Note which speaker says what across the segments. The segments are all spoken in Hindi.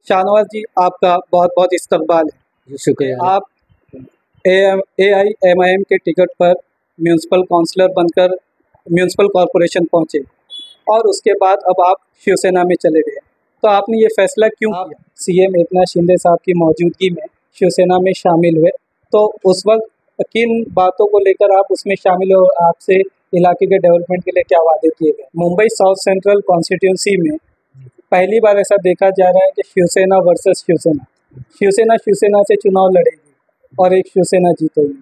Speaker 1: शाहनवाज जी, आपका बहुत बहुत इस्तकबाल है।
Speaker 2: जी शुक्रिया।
Speaker 1: आप AIMIM के टिकट पर म्यूनसिपल काउंसलर बनकर म्यूनसिपल कॉरपोरेशन पहुंचे और उसके बाद अब आप शिवसेना में चले गए। तो आपने ये फैसला क्यों किया? CM एकनाथ शिंदे साहब की मौजूदगी में शिवसेना में शामिल हुए, तो उस वक्त किन बातों को लेकर आप उसमें शामिल हो? आपसे इलाके के डेवलपमेंट के लिए क्या वादे किए गए? मुंबई साउथ सेंट्रल कॉन्स्टिट्यूंसी में पहली बार ऐसा देखा जा रहा है कि शिवसेना वर्सेस शिवसेना से चुनाव लड़ेगी और एक शिवसेना जीतेगी।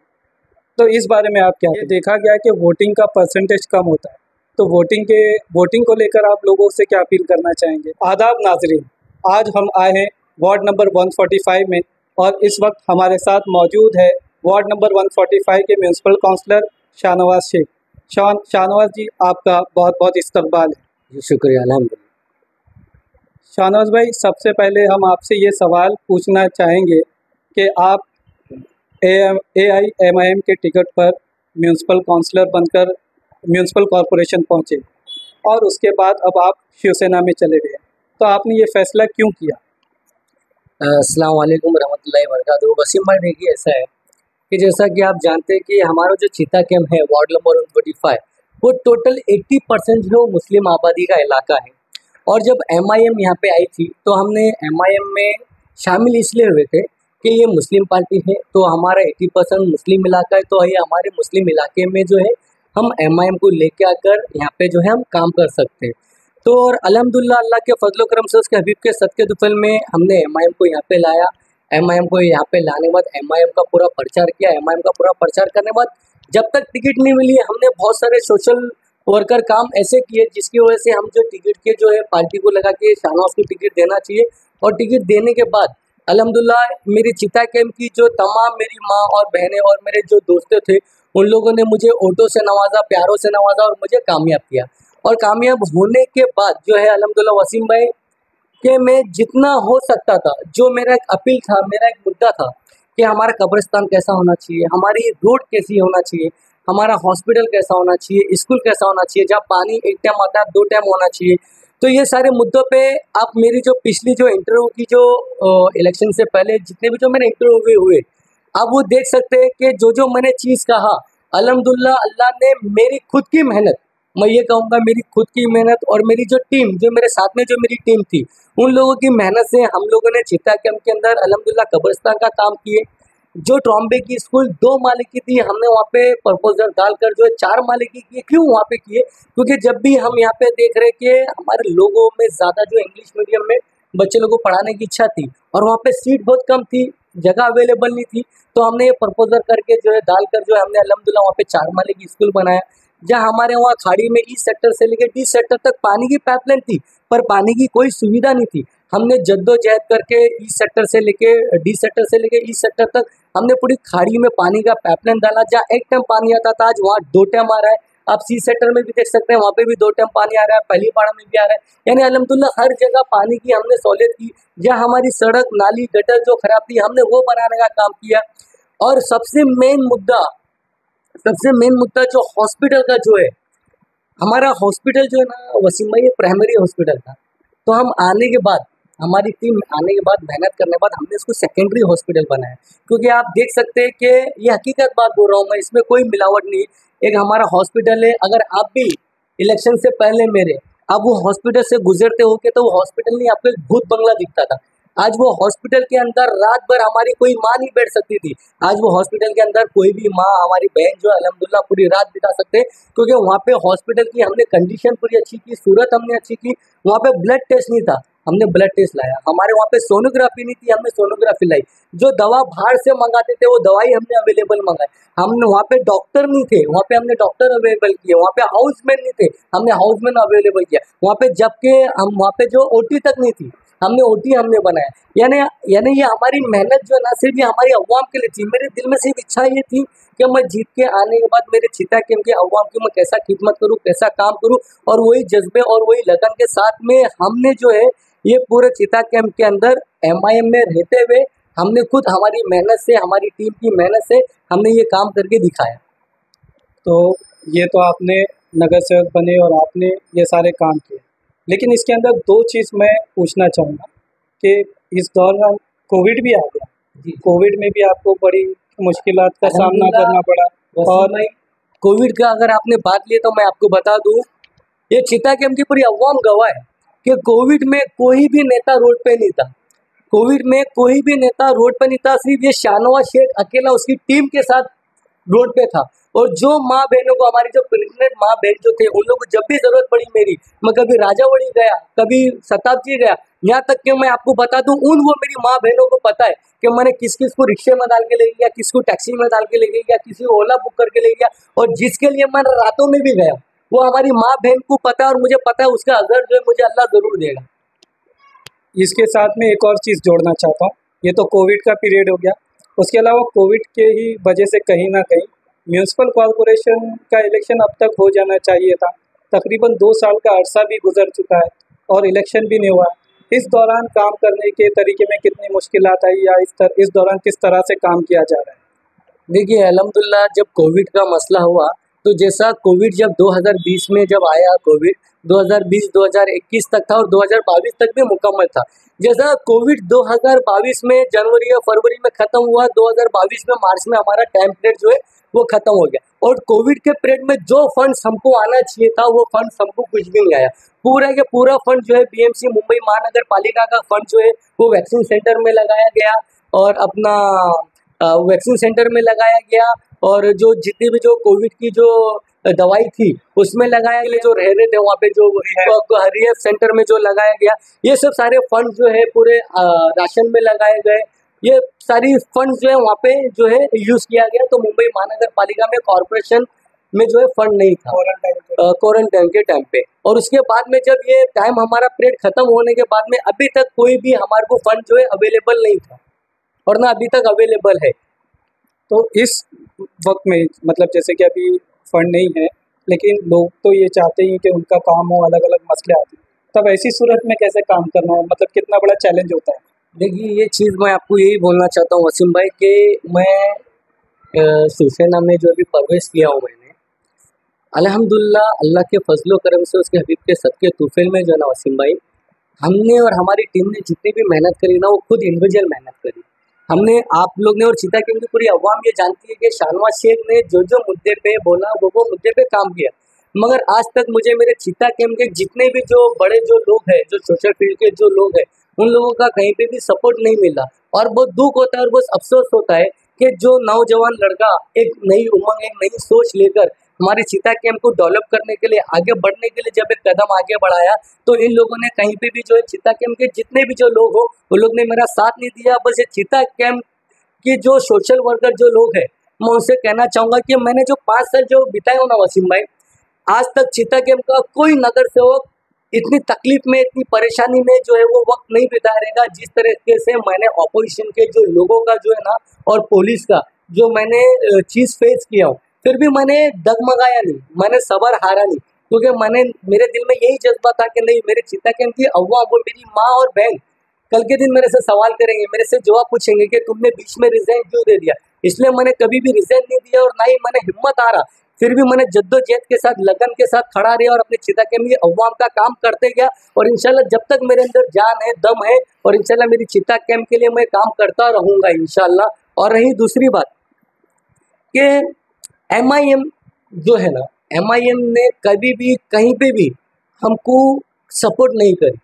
Speaker 1: तो इस बारे में आप क्या, ये देखा गया है कि वोटिंग का परसेंटेज कम होता है, तो वोटिंग को लेकर आप लोगों से क्या अपील करना चाहेंगे? आदाब नाजरीन, आज हम आए हैं वार्ड नंबर 145 में और इस वक्त हमारे साथ मौजूद है वार्ड नंबर 145 के म्यूनसिपल काउंसलर शाहनवाज शेख। शाहनवाज जी, आपका बहुत बहुत इस्तकबाल है।
Speaker 2: जी शुक्रिया। अल्हम्दुलिल्लाह।
Speaker 1: शाहनवाज भाई, सबसे पहले हम आपसे ये सवाल पूछना चाहेंगे कि आप AIMIM के टिकट पर म्यूनसिपल काउंसलर बनकर म्यूनसिपल कॉरपोरेशन पहुंचे और उसके बाद अब आप शिवसेना में चले गए, तो आपने ये फैसला क्यों किया?
Speaker 2: अस्सलाम वालेकुम रहमतुल्लाहि व बरकातहू। वसीम भाई, देखिए ऐसा है कि जैसा कि आप जानते हैं कि हमारा जो चीता कैंप है वार्ड नंबर 145, वो टोटल 80% जो मुस्लिम आबादी का इलाका है। और जब MIM यहाँ पे आई थी तो हमने MIM में शामिल इसलिए हुए थे कि ये मुस्लिम पार्टी है, तो हमारा 80% मुस्लिम इलाका है, तो ये हमारे मुस्लिम इलाके में जो है हम MIM को लेके आकर यहाँ पे जो है हम काम कर सकते हैं। तो और अल्हम्दुलिल्लाह अल्लाह के फजल करम से उसके हबीब के सदक़े दुफल में हमने MIM को यहाँ पे लाया। MIM को यहाँ पे लाने के बाद MIM का पूरा प्रचार किया। MIM का पूरा प्रचार करने के बाद जब तक टिकट नहीं मिली, हमने बहुत सारे सोशल वर्कर काम ऐसे किए जिसकी वजह से हम जो टिकट के जो है पार्टी को लगा के शाहनवाज को टिकट देना चाहिए। और टिकट देने के बाद अल्हम्दुलिल्लाह मेरी चिता कैंप की जो तमाम मेरी माँ और बहनें और मेरे जो दोस्त थे, उन लोगों ने मुझे ऑटो से नवाजा, प्यारों से नवाजा और मुझे कामयाब किया। और कामयाब होने के बाद जो है अल्हम्दुलिल्लाह वसीम भाई, कि मैं जितना हो सकता था, जो मेरा एक अपील था, मेरा एक मुद्दा था कि हमारा कब्रिस्तान कैसा होना चाहिए, हमारी रोड कैसी होना चाहिए, हमारा हॉस्पिटल कैसा होना चाहिए, स्कूल कैसा होना चाहिए, जहाँ पानी एक टाइम आता है 2 टाइम होना चाहिए। तो ये सारे मुद्दों पे आप मेरी जो पिछली जो इंटरव्यू की जो इलेक्शन से पहले जितने भी जो मेरे इंटरव्यू हुए, आप वो देख सकते हैं कि जो मैंने चीज़ कहा अल्हम्दुलिल्लाह अल्लाह ने मेरी खुद की मेहनत, मैं ये कहूँगा मेरी खुद की मेहनत और मेरी जो टीम, जो मेरे साथ में जो मेरी टीम थी, उन लोगों की मेहनत से हम लोगों ने चिता कैंप के अंदर अल्हम्दुलिल्लाह कब्रिस्तान का काम किए। जो ट्रॉम्बे की स्कूल 2 माले की थी, हमने वहाँ पे प्रपोजल डालकर जो है 4 माले की किए। क्यों वहाँ पे किए? क्योंकि जब भी हम यहाँ पे देख रहे कि हमारे लोगों में ज़्यादा जो इंग्लिश मीडियम में बच्चे लोगों को पढ़ाने की इच्छा थी और वहाँ पे सीट बहुत कम थी, जगह अवेलेबल नहीं थी, तो हमने ये प्रपोजल करके जो है डालकर जो है हमने अल्हम्दुलिल्लाह वहाँ पे 4 माले की स्कूल बनाया। जहाँ हमारे वहाँ खाड़ी में ई सेक्टर से लेकर डी सेक्टर तक पानी की पाइपलाइन थी, पर पानी की कोई सुविधा नहीं थी। हमने जद्दोजहद करके ई सेक्टर से लेके डी सेक्टर से लेके ई सेक्टर तक हमने पूरी खाड़ी में पानी का पाइपलाइन डाला। जहाँ एक टाइम पानी आता था, आज वहाँ 2 टाइम आ रहा है। आप सी सेक्टर में भी देख सकते हैं, वहाँ पे भी 2 टाइम पानी आ रहा है, पहली पाड़ा में भी आ रहा है। यानी अल्हम्दुलिल्लाह हर जगह पानी की हमने सहूलियत की। जहाँ हमारी सड़क, नाली, गटर जो खराब थी, हमने वो बनाने का काम किया। और सबसे मेन मुद्दा जो हॉस्पिटल का जो है, हमारा हॉस्पिटल जो है ना वसीम भाई, ये प्राइमरी हॉस्पिटल था। तो हम आने के बाद, हमारी टीम आने के बाद, मेहनत करने के बाद हमने इसको सेकेंडरी हॉस्पिटल बनाया। क्योंकि आप देख सकते हैं कि ये हकीकत बात बोल रहा हूँ मैं, इसमें कोई मिलावट नहीं। एक हमारा हॉस्पिटल है, अगर आप भी इलेक्शन से पहले मेरे आप वो हॉस्पिटल से गुजरते हो के तो वो हॉस्पिटल नहीं, आपको एक भूत बंगला दिखता था। आज वो हॉस्पिटल के अंदर रात भर हमारी कोई माँ नहीं बैठ सकती थी। आज वो हॉस्पिटल के अंदर कोई भी माँ, हमारी बहन जो है अल्हम्दुलिल्लाह पूरी रात बिता सकते हैं। क्योंकि वहाँ पे हॉस्पिटल की हमने कंडीशन पूरी अच्छी की, सूरत हमने अच्छी की। वहाँ पे ब्लड टेस्ट नहीं था, हमने ब्लड टेस्ट लाया। हमारे वहाँ पे सोनोग्राफी नहीं थी, हमने सोनोग्राफी लाई। जो दवा बाहर से मंगाते थे वो दवाई हमने अवेलेबल मंगाई। हमने वहाँ पे डॉक्टर नहीं थे, वहाँ पे हमने डॉक्टर अवेलेबल किए। वहाँ पे हाउसमैन नहीं थे, हमने हाउसमैन अवेलेबल किया। वहाँ पे जबकि हम वहाँ पे जो ओटी तक नहीं थी, हमने ओटी हमने बनाया। यानी ये हमारी मेहनत जो है ना सिर्फ ये हमारी अवाम के लिए थी। मेरे दिल में सिर्फ इच्छा ये थी कि मैं जीत के आने के बाद मेरे चिता कैंप के अवाम की मैं कैसा खिदमत करूँ, कैसा काम करूँ। और वही जज्बे और वही लगन के साथ में हमने जो है ये पूरे चिता कैंप के अंदर MIM में रहते हुए हमने खुद हमारी मेहनत से, हमारी टीम की मेहनत से हमने ये काम करके दिखाया।
Speaker 1: तो ये तो आपने नगर सेवक बने और आपने ये सारे काम किए, लेकिन इसके अंदर 2 चीज़ मैं पूछना चाहूँगा कि इस दौरान कोविड भी आ गया।
Speaker 2: जी
Speaker 1: कोविड में भी आपको बड़ी मुश्किलात का सामना
Speaker 2: अल्हम्दुलिल्लाह
Speaker 1: करना पड़ा।
Speaker 2: वसीम
Speaker 1: और
Speaker 2: भाई, कोविड का अगर आपने बात ली तो मैं आपको बता दूं, ये चिता कैंप की पूरी अवाम गवाह है कि कोविड में कोई भी नेता रोड पे नहीं था। कोविड में कोई भी नेता रोड पे नहीं था, सिर्फ ये शाहनवाज शेख अकेला उसकी टीम के साथ रोड पे था। और जो माँ बहनों को, हमारी जो प्रेग्नेंट माँ बहन जो थे, उन लोगों को जब भी जरूरत पड़ी मेरी, मैं कभी राजावड़ी गया, कभी शताब्दी गया, यहाँ तक कि मैं आपको बता दूं, उन वो मेरी माँ बहनों को पता है कि मैंने किस किस को रिक्शे में डाल के ले गया, किसको टैक्सी में डाल के ले गया, किसी को ओला बुक करके ले गया, और जिसके लिए मैं रातों में भी गया, वो हमारी माँ बहन को पता है और मुझे पता है उसका अजर जो है मुझे अल्लाह जरूर देगा।
Speaker 1: इसके साथ में एक और चीज़ जोड़ना चाहता हूँ। ये तो कोविड का पीरियड हो गया। उसके अलावा कोविड के ही वजह से कहीं ना कहीं म्यूनिसिपल कॉरपोरेशन का इलेक्शन अब तक हो जाना चाहिए था। तकरीबन 2 साल का अरसा भी गुजर चुका है और इलेक्शन भी नहीं हुआ। इस दौरान काम करने के तरीके में कितनी मुश्किलात आई, या इस दौरान किस तरह से काम किया जा रहा है?
Speaker 2: देखिए अल्हम्दुलिल्लाह, जब कोविड का मसला हुआ, तो जैसा कोविड जब 2020 में जब आया, कोविड 2020-2021 तक था और 2022 तक भी मुकम्मल था। जैसा कोविड 2022 में जनवरी या फरवरी में ख़त्म हुआ, 2022 में मार्च में हमारा टाइम पीरियड जो है वो ख़त्म हो गया। और कोविड के पीरियड में जो फंड्स हमको आना चाहिए था, वो फंड्स हमको कुछ भी नहीं आया। पूरा के पूरा फंड जो है बीएमसी मुंबई महानगर पालिका का फंड जो है वो वैक्सीन सेंटर में लगाया गया, और अपना वैक्सीन सेंटर में लगाया गया, और जो जितनी भी जो कोविड की जो दवाई थी उसमें लगाया गया, जो रह रहे थे वहाँ पे जो रिहैब सेंटर में जो लगाया गया, ये सब सारे फंड जो है पूरे राशन में लगाए गए। ये सारी फंड जो है वहाँ पे जो है यूज़ किया गया। तो मुंबई महानगर पालिका में, कॉरपोरेशन में जो है फंड नहीं था क्वारंटाइन के टाइम पे। और उसके बाद में जब ये टाइम हमारा पीरियड खत्म होने के बाद में अभी तक कोई भी हमारे को फंड जो है अवेलेबल नहीं था, और ना अभी तक अवेलेबल है।
Speaker 1: तो इस वक्त में मतलब जैसे कि अभी फंड नहीं है, लेकिन लोग तो ये चाहते ही कि उनका काम हो, अलग अलग मसले आते हैं, तब ऐसी सूरत में कैसे काम करना है? मतलब कितना बड़ा चैलेंज होता है?
Speaker 2: देखिए, ये चीज़ मैं आपको यही बोलना चाहता हूँ वसीम भाई, कि मैं शिवसेना में जो अभी प्रवेश किया हूँ मैंने, अल्हम्दुलिल्लाह अल्लाह के फजलो करम से, उसके हबीब के सदके तूफैल में जो है ना वसीम भाई, हमने और हमारी टीम ने जितनी भी मेहनत करी ना, वो खुद इंडिविजुअल मेहनत करी हमने, आप लोग ने, और चिता कैंप की पूरी अवाम ये जानती है कि शाहनवाज शेख ने जो जो मुद्दे पे बोला वो मुद्दे पे काम किया। मगर आज तक मुझे मेरे चिता कैंप के जितने भी जो बड़े जो लोग हैं, जो सोशल फील्ड के जो लोग हैं, उन लोगों का कहीं पे भी सपोर्ट नहीं मिला, और बहुत दुख होता है और बहुत अफसोस होता है कि जो नौजवान लड़का एक नई उमंग, एक नई सोच लेकर हमारे चिता कैंप को डेवलप करने के लिए, आगे बढ़ने के लिए जब एक कदम आगे बढ़ाया, तो इन लोगों ने कहीं पे भी जो है चिता कैंप के जितने भी जो लोग हो, वो लोग ने मेरा साथ नहीं दिया। बस ये चिता कैंप की जो सोशल वर्कर जो लोग हैं, मैं उनसे कहना चाहूँगा कि मैंने जो 5 साल जो बिताए हो ना वसीम भाई, आज तक चिता कैंप का कोई नगर सेवक इतनी तकलीफ में, इतनी परेशानी में जो है वो वक्त नहीं बिताया रहेगा, जिस तरीके से मैंने ऑपोजिशन के जो लोगों का जो है ना, और पुलिस का जो मैंने चीज़ फेस किया हूँ, फिर भी मैंने डगमगाया नहीं, मैंने सबर हारा नहीं, क्योंकि मैंने, मेरे दिल में यही जज्बा था कि नहीं, मेरे चिता कैंप की अव्वा, वो मेरी माँ और बहन कल के दिन मेरे से सवाल करेंगे, मेरे से जवाब पूछेंगे कि तुमने बीच में रिजाइन क्यों दे दिया। इसलिए मैंने कभी भी रिजाइन नहीं दिया, और ना ही मैंने हिम्मत आ रहा, फिर भी मैंने जद्दोजहद के साथ, लगन के साथ खड़ा रहा और अपने चिता कैंप की अवाम का काम करते गया। और इंशाल्लाह जब तक मेरे अंदर जान है, दम है, और इंशाल्लाह मेरी चिता कैंप के लिए मैं काम करता रहूँगा इंशाल्लाह। और रही दूसरी बात कि MIM जो है ना, MIM ने कभी भी कहीं पे भी हमको सपोर्ट नहीं करी।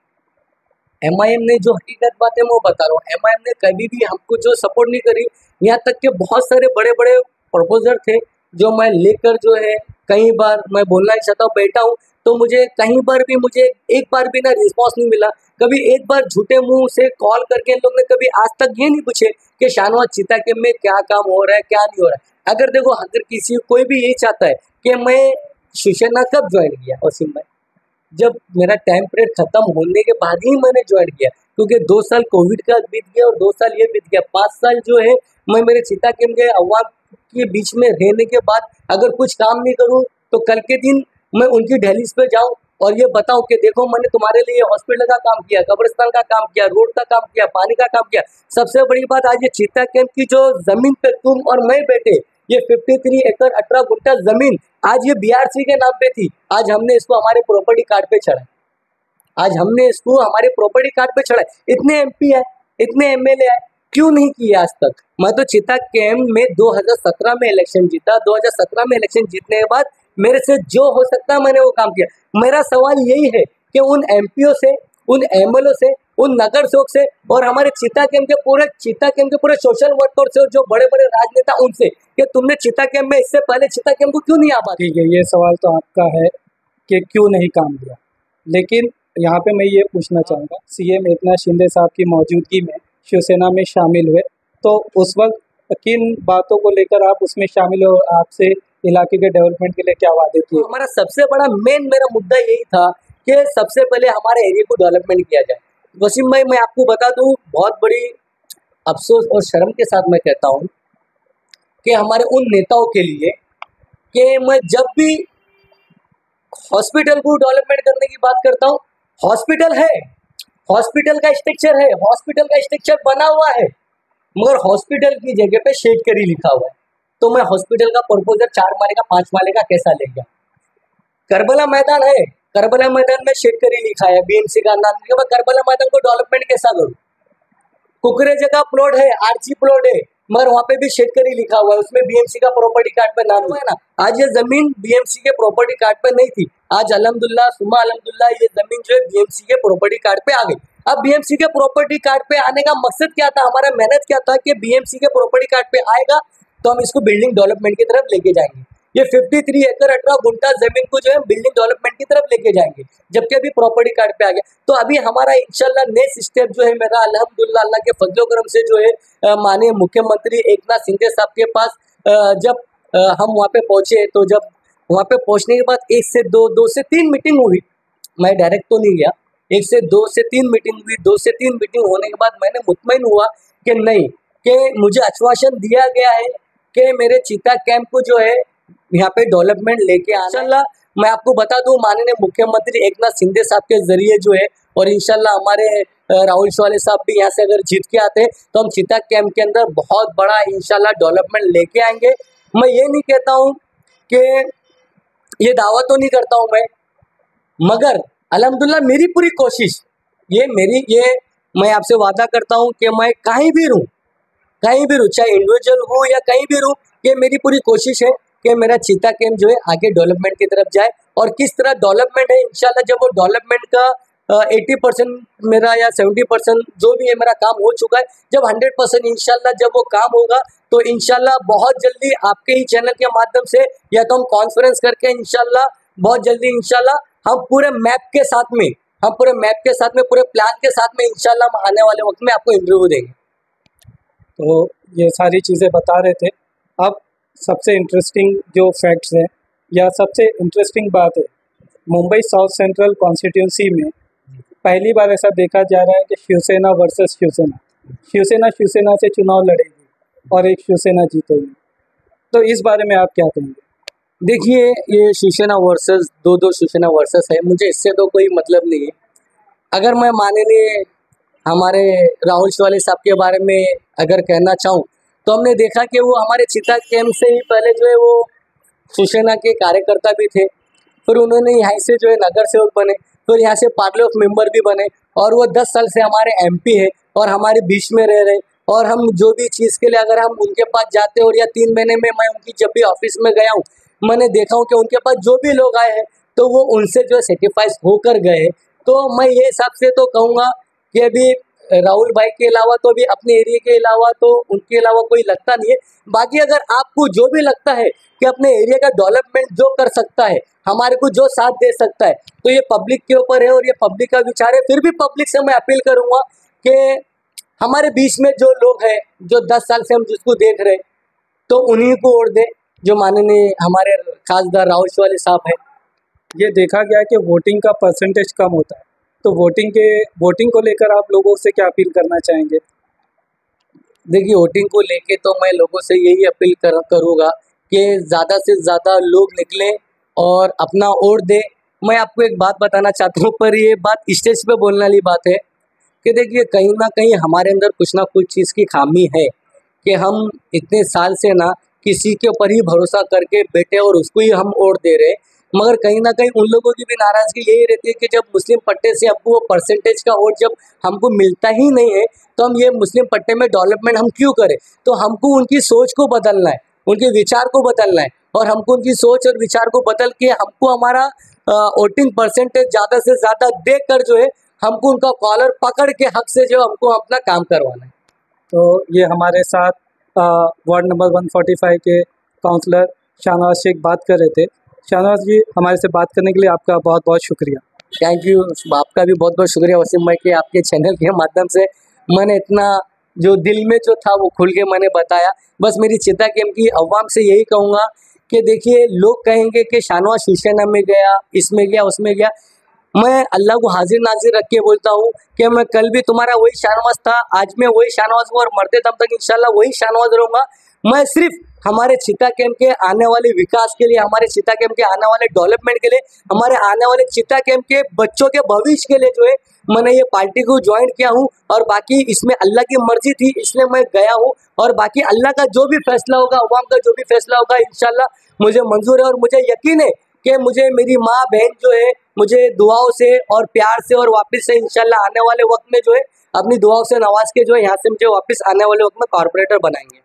Speaker 2: MIM ने, जो हकीकत बात है मैं वो बता रहा हूँ, MIM ने कभी भी हमको जो सपोर्ट नहीं करी। यहाँ तक कि बहुत सारे बड़े बड़े प्रपोजर थे जो मैं लेकर जो है, कई बार मैं बोलना ही चाहता हूँ, बैठा हूँ, तो मुझे कहीं बार भी, मुझे एक बार भी ना रिस्पॉन्स नहीं मिला। कभी एक बार झूठे मुंह से कॉल करके इन लोग ने कभी आज तक ये नहीं पूछे कि शाहनवाज चिता कैंप में क्या काम हो रहा है, क्या नहीं हो रहा है। अगर देखो, अगर किसी कोई भी यही चाहता है कि मैं शिवसेना कब ज्वाइन किया वसीम भाई, जब मेरा टाइम पीरियड खत्म होने के बाद ही मैंने ज्वाइन किया, क्योंकि 2 साल कोविड का बीत गया और 2 साल ये बीत गया, 5 साल जो है मैं मेरे चिता कैंप के अवाम के बीच में रहने के बाद अगर कुछ काम नहीं करूं, तो कल के दिन मैं उनकी दहलीज पे जाऊं और ये बताऊं कि देखो, मैंने तुम्हारे लिए हॉस्पिटल का काम किया, कब्रिस्तान का काम किया, रोड का काम किया, पानी का काम किया। सबसे बड़ी बात, आज ये चिता कैंप की जो जमीन पे तुम और मैं बैठे, ये 53 एकड़ 18 गुंठा जमीन आज ये BRC के नाम पे थी, आज हमने इसको हमारे प्रॉपर्टी कार्ड पे चढ़ा, आज हमने इसको हमारे प्रॉपर्टी कार्ड पे चढ़ा। इतने MP है, इतने एमएलए आए, क्यों नहीं किए आज तक? मैं तो चिता कैंप में 2017 में इलेक्शन जीता, 2017 में इलेक्शन जीतने के बाद मेरे से जो हो सकता है मैंने वो काम किया। मेरा सवाल यही है कि उन एमपीओ से, उन एमएलओ से, उन नगर सेवक से और हमारे चिता कैंप के पूरे सोशल वर्कर से, जो बड़े बड़े राजनेता, उनसे कि तुमने चिता कैंप में इससे पहले चिता कैंप को क्यों नहीं आबाद?
Speaker 1: ठीक है, ये सवाल तो आपका है कि क्यों नहीं काम दिया, लेकिन यहाँ पे मैं ये पूछना चाहूँगा, सीएम एकनाथ शिंदे साहब की मौजूदगी में शिवसेना में शामिल हुए, तो उस वक्त किन बातों को लेकर आप उसमें शामिल हो, आपसे इलाके के डेवलपमेंट के लिए क्या वादे किए?
Speaker 2: तो हमारा सबसे बड़ा मेरा मुद्दा यही था कि सबसे पहले हमारे एरिया को डेवलपमेंट किया जाए। वसीम भाई, मैं आपको बता दूं, बहुत बड़ी अफसोस और शर्म के साथ मैं कहता हूं कि हमारे उन नेताओं के लिए कि मैं जब भी हॉस्पिटल को डेवलपमेंट करने की बात करता हूं, हॉस्पिटल है, हॉस्पिटल का स्ट्रक्चर है, हॉस्पिटल का स्ट्रक्चर बना हुआ है, मगर हॉस्पिटल की जगह पे शेड करी लिखा हुआ है। तो मैं हॉस्पिटल का प्रपोजल 4 माले का 5 माले का कैसा ले गया? करबला मैदान है, करबला मैदान में शेडकरी लिखा है, बीएमसी का नाम लिखा है, करबला मैदान को डेवलपमेंट कैसा करूं? कुकरेजा का प्लॉट है, आरसी प्लॉट है, मगर वहां पे भी शेडकरी लिखा हुआ है, उसमें बीएमसी का प्रॉपर्टी कार्ड पे नाम हुआ है ना। आज ये जमीन बीएमसी के प्रॉपर्टी कार्ड पे नहीं थी, आज अल्हम्दुलिल्लाह सुम्मा अल्हम्दुलिल्लाह ये जमीन जो है बीएमसी के प्रॉपर्टी कार्ड पे आ गई। अब बीएमसी के प्रॉपर्टी कार्ड पे आने का मकसद क्या था, हमारा मेहनत क्या था कि बीएमसी के प्रॉपर्टी कार्ड पे आएगा तो हम इसको बिल्डिंग डेवलपमेंट की तरफ लेके जाएंगे। ये 53 एकड़ 18 गुंठा जमीन को जो है बिल्डिंग डेवलपमेंट की तरफ लेके जाएंगे, जबकि अभी प्रॉपर्टी कार्ड पे आ गया। तो अभी हमारा इंशाल्लाह नेक्स्ट स्टेप जो है मेरा अल्हम्दुलिल्लाह अल्लाह के फजलो करम से जो है माननीय मुख्यमंत्री एकनाथ शिंदे साहब के पास जब हम वहाँ पे पहुंचे, तो जब वहाँ पे पहुंचने के बाद 1 से 2 से 3 मीटिंग हुई, मैं डायरेक्ट तो नहीं गया, 1 से 2 से 3 मीटिंग हुई। 2 से 3 मीटिंग होने के बाद मैंने मुतमईन हुआ कि नहीं, कि मुझे आश्वासन दिया गया है कि मेरे चीता कैंप को जो है यहाँ पे डेवलपमेंट लेके आना। इंशाल्लाह मैं आपको बता दूं, माननीय मुख्यमंत्री एकनाथ शिंदे साहब के जरिए जो है, और इंशाल्लाह हमारे राहुल शवाले साहब भी यहाँ से अगर जीत के आते हैं तो हम चीता कैंप के अंदर बहुत बड़ा इंशाल्लाह डेवलपमेंट लेके आएंगे। मैं ये नहीं कहता हूँ कि ये दावा तो नहीं करता हूँ मगर अल्हम्दुलिल्लाह मेरी पूरी कोशिश, ये मैं आपसे वादा करता हूँ कि मैं कहीं भी रहूँ, चाहे इंडिविजुअल हो या कहीं भी रहूँ, ये मेरी पूरी कोशिश है कि मेरा चीता कैंप जो है आगे डेवलपमेंट की तरफ जाए। और किस तरह डेवलपमेंट है, इंशाल्लाह जब वो डेवलपमेंट का 80% मेरा या 70% जो भी है मेरा काम हो चुका है, जब 100% इंशाल्लाह जब वो काम होगा तो इंशाल्लाह बहुत जल्दी आपके ही चैनल के माध्यम से या तो हम कॉन्फ्रेंस करके इंशाल्लाह बहुत जल्दी इंशाल्लाह हम पूरे मैप के साथ में, पूरे प्लान के साथ में इंशाल्लाह हम आने वाले वक्त में आपको इंटरव्यू देंगे।
Speaker 1: तो ये सारी चीज़ें बता रहे थे। अब सबसे इंटरेस्टिंग जो फैक्ट्स हैं या सबसे इंटरेस्टिंग बात है, मुंबई साउथ सेंट्रल कॉन्स्टिट्यूंसी में पहली बार ऐसा देखा जा रहा है कि शिवसेना वर्सेस शिवसेना से चुनाव लड़ेगी और एक शिवसेना जीतेगी। तो इस बारे में आप क्या कहेंगे?
Speaker 2: देखिए, ये शिवसेना वर्सेस दो शिवसेना वर्सेस है, मुझे इससे तो कोई मतलब नहीं है। अगर मैं माननीय हमारे राहुल शवाले साहब के बारे में अगर कहना चाहूँ तो हमने देखा कि वो हमारे चीता कैंप से ही पहले जो है वो शिवसेना के कार्यकर्ता भी थे, फिर उन्होंने यहाँ से जो है नगर सेवक बने, फिर यहाँ से पार्लियामेंट मेंबर भी बने, और वो 10 साल से हमारे एमपी है और हमारे बीच में रह रहे। और हम जो भी चीज़ के लिए अगर हम उनके पास जाते और या 3 महीने में मैं उनकी जब भी ऑफिस में गया हूँ, मैंने देखा हूँ कि उनके पास जो भी लोग आए हैं तो वो उनसे जो है सेटिस्फाइज होकर गए। तो मैं ये हिसाब से तो कहूँगा कि अभी राहुल भाई के अलावा तो अभी अपने एरिया के अलावा तो उनके अलावा कोई लगता नहीं है। बाकी अगर आपको जो भी लगता है कि अपने एरिया का डेवलपमेंट जो कर सकता है, हमारे को जो साथ दे सकता है, तो ये पब्लिक के ऊपर है और ये पब्लिक का विचार है। फिर भी पब्लिक से मैं अपील करूँगा कि हमारे बीच में जो लोग हैं, जो 10 साल से हम जिसको देख रहे, तो उन्हीं को वोट दे, जो माननीय हमारे खासदार राहुल शवाले साहब है।
Speaker 1: ये देखा गया कि वोटिंग का परसेंटेज कम होता है, तो वोटिंग को लेकर आप लोगों से क्या अपील करना चाहेंगे?
Speaker 2: देखिए, वोटिंग को लेके तो मैं लोगों से यही अपील करूँगा कि ज़्यादा से ज़्यादा लोग निकलें और अपना वोट दें। मैं आपको एक बात बताना चाहता हूँ, पर ये बात स्टेज पे बोलने वाली बात है कि देखिए कहीं ना कहीं हमारे अंदर कुछ ना कुछ चीज़ की खामी है कि हम इतने साल से ना किसी के ऊपर ही भरोसा करके बैठे और उसको ही हम वोट दे रहे। मगर कहीं ना कहीं उन लोगों की भी नाराजगी यही रहती है कि जब मुस्लिम पट्टे से हमको वो परसेंटेज का वोट जब हमको मिलता ही नहीं है, तो हम ये मुस्लिम पट्टे में डेवलपमेंट हम क्यों करें। तो हमको उनकी सोच को बदलना है, उनके विचार को बदलना है, और हमको उनकी सोच और विचार को बदल के हमको हमारा वोटिंग परसेंटेज ज़्यादा से ज़्यादा देकर जो है हमको उनका कॉलर पकड़ के हक से जो हमको अपना काम करवाना है।
Speaker 1: तो ये हमारे साथ वार्ड नंबर 145 के काउंसलर शाहनवाज शेख बात कर रहे थे। शाहनवाज जी, हमारे से बात करने के लिए आपका बहुत बहुत शुक्रिया।
Speaker 2: थैंक यू, आपका भी बहुत बहुत शुक्रिया वसीम भाई कि आपके चैनल के माध्यम से मैंने इतना जो दिल में जो था वो खुल के मैंने बताया। बस मेरी चिता कैंप की अवाम से यही कहूँगा कि देखिए, लोग कहेंगे कि शाहनवाज शिवसेना में गया, इसमें गया, उसमें गया। मैं अल्लाह को हाजिर नाजिर रख के बोलता हूँ कि मैं कल भी तुम्हारा वही शाहनवाज था, आज मैं वही शाहनवाज हूँ, और मरते दम तक इंशाल्लाह वही शाहनवाज रहूँगा। मैं सिर्फ हमारे चिता कैंप के आने वाले विकास के लिए, हमारे चिता कैंप के आने वाले डेवलपमेंट के लिए, हमारे आने वाले चिता कैंप के बच्चों के भविष्य के लिए जो है मैंने ये पार्टी को ज्वाइन किया हूँ। और बाकी इसमें अल्लाह की मर्जी थी, इसलिए मैं गया हूँ। और बाकी अल्लाह का जो भी फैसला होगा, अवाम का जो भी फैसला होगा, इंशाल्लाह मुझे मंजूर है। और मुझे यकीन है कि मुझे मेरी माँ बहन जो है मुझे दुआओं से और प्यार से और वापस से इंशाल्लाह आने वाले वक्त में जो है अपनी दुआओं से नवाज के जो है यहाँ से मुझे वापस आने वाले वक्त में कॉर्पोरेटर बनाएंगे।